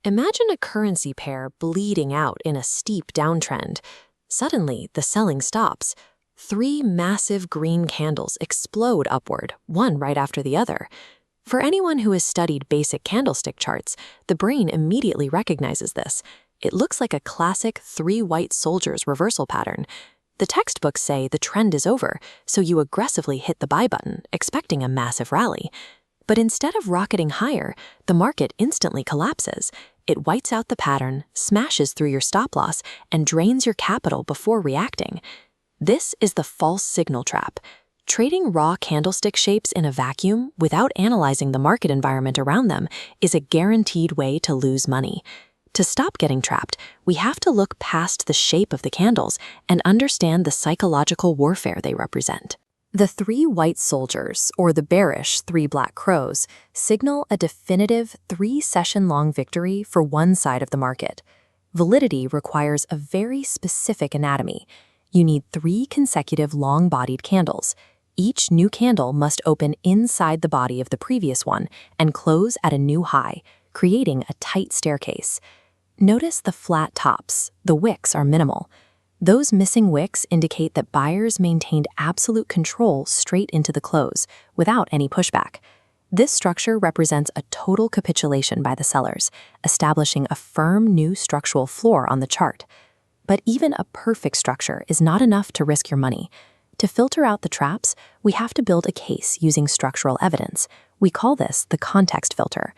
Imagine a currency pair bleeding out in a steep downtrend. Suddenly, the selling stops. Three massive green candles explode upward, one right after the other. For anyone who has studied basic candlestick charts, the brain immediately recognizes this. It looks like a classic three white soldiers reversal pattern. The textbooks say the trend is over, so you aggressively hit the buy button, expecting a massive rally. But instead of rocketing higher, the market instantly collapses. It whites out the pattern, smashes through your stop loss, and drains your capital before reacting. This is the false signal trap. Trading raw candlestick shapes in a vacuum without analyzing the market environment around them is a guaranteed way to lose money. To stop getting trapped, we have to look past the shape of the candles and understand the psychological warfare they represent. The three white soldiers, or the bearish three black crows, signal a definitive three-session-long victory for one side of the market. Validity requires a very specific anatomy. You need three consecutive long-bodied candles. Each new candle must open inside the body of the previous one and close at a new high, creating a tight staircase. Notice the flat tops. The wicks are minimal. Those missing wicks indicate that buyers maintained absolute control straight into the close, without any pushback. This structure represents a total capitulation by the sellers, establishing a firm new structural floor on the chart. But even a perfect structure is not enough to risk your money. To filter out the traps, we have to build a case using structural evidence. We call this the context filter.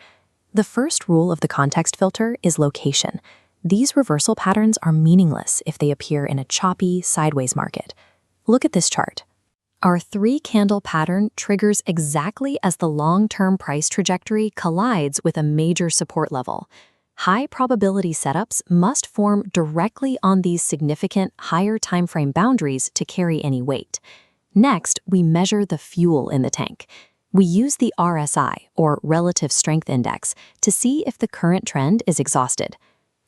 The first rule of the context filter is location. These reversal patterns are meaningless if they appear in a choppy, sideways market. Look at this chart. Our three-candle pattern triggers exactly as the long-term price trajectory collides with a major support level. High-probability setups must form directly on these significant higher timeframe boundaries to carry any weight. Next, we measure the fuel in the tank. We use the RSI, or Relative Strength Index, to see if the current trend is exhausted.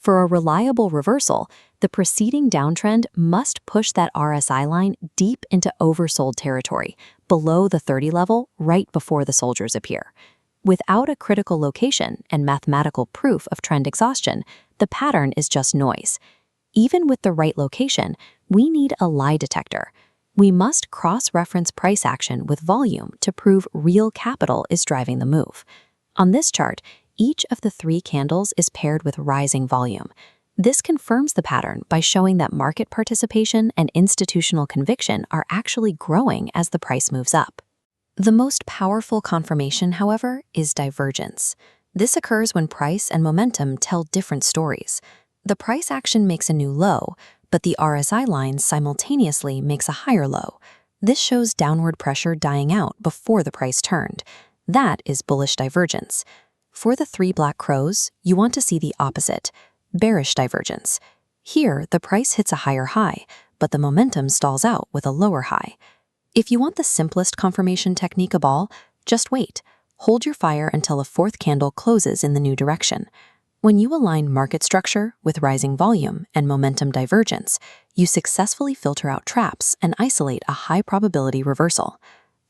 For a reliable reversal, the preceding downtrend must push that RSI line deep into oversold territory, below the 30 level, right before the soldiers appear. Without a critical location and mathematical proof of trend exhaustion, the pattern is just noise. Even with the right location, we need a lie detector. We must cross-reference price action with volume to prove real capital is driving the move. On this chart, each of the three candles is paired with rising volume. This confirms the pattern by showing that market participation and institutional conviction are actually growing as the price moves up. The most powerful confirmation, however, is divergence. This occurs when price and momentum tell different stories. The price action makes a new low, but the RSI line simultaneously makes a higher low. This shows downward pressure dying out before the price turned. That is bullish divergence. For the three black crows, you want to see the opposite, bearish divergence. Here, the price hits a higher high, but the momentum stalls out with a lower high. If you want the simplest confirmation technique of all, just wait. Hold your fire until a fourth candle closes in the new direction. When you align market structure with rising volume and momentum divergence, you successfully filter out traps and isolate a high-probability reversal.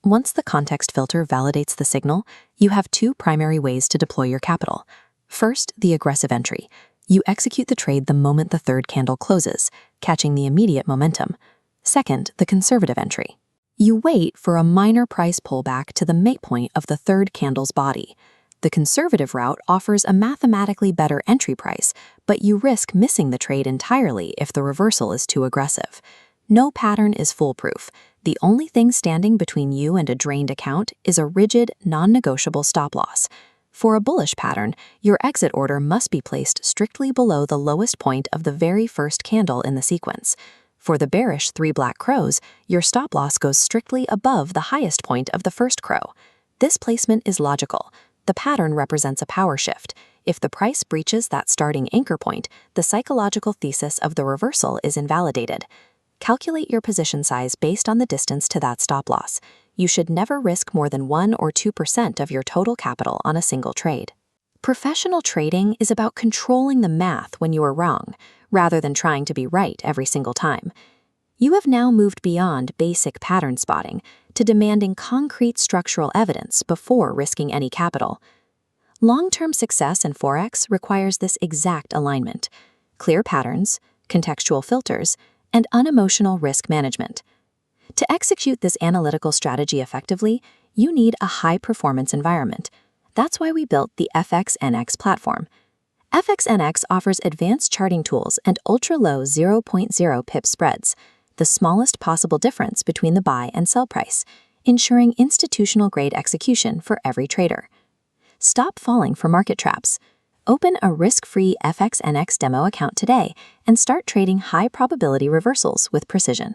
Once the context filter validates the signal, you have two primary ways to deploy your capital. First, the aggressive entry. You execute the trade the moment the third candle closes, catching the immediate momentum. Second, the conservative entry. You wait for a minor price pullback to the midpoint of the third candle's body. The conservative route offers a mathematically better entry price, but you risk missing the trade entirely if the reversal is too aggressive. No pattern is foolproof. The only thing standing between you and a drained account is a rigid, non-negotiable stop loss. For a bullish pattern, your exit order must be placed strictly below the lowest point of the very first candle in the sequence. For the bearish three black crows, your stop loss goes strictly above the highest point of the first crow. This placement is logical. The pattern represents a power shift. If the price breaches that starting anchor point, the psychological thesis of the reversal is invalidated. Calculate your position size based on the distance to that stop loss. You should never risk more than 1 or 2% of your total capital on a single trade. Professional trading is about controlling the math when you are wrong, rather than trying to be right every single time. You have now moved beyond basic pattern spotting to demanding concrete structural evidence before risking any capital. Long-term success in Forex requires this exact alignment: clear patterns, contextual filters, and unemotional risk management. To execute this analytical strategy effectively, you need a high-performance environment. That's why we built the FXNX platform. FXNX offers advanced charting tools and ultra-low 0.0 pip spreads, the smallest possible difference between the buy and sell price, ensuring institutional-grade execution for every trader. Stop falling for market traps. Open a risk-free FXNX demo account today and start trading high-probability reversals with precision.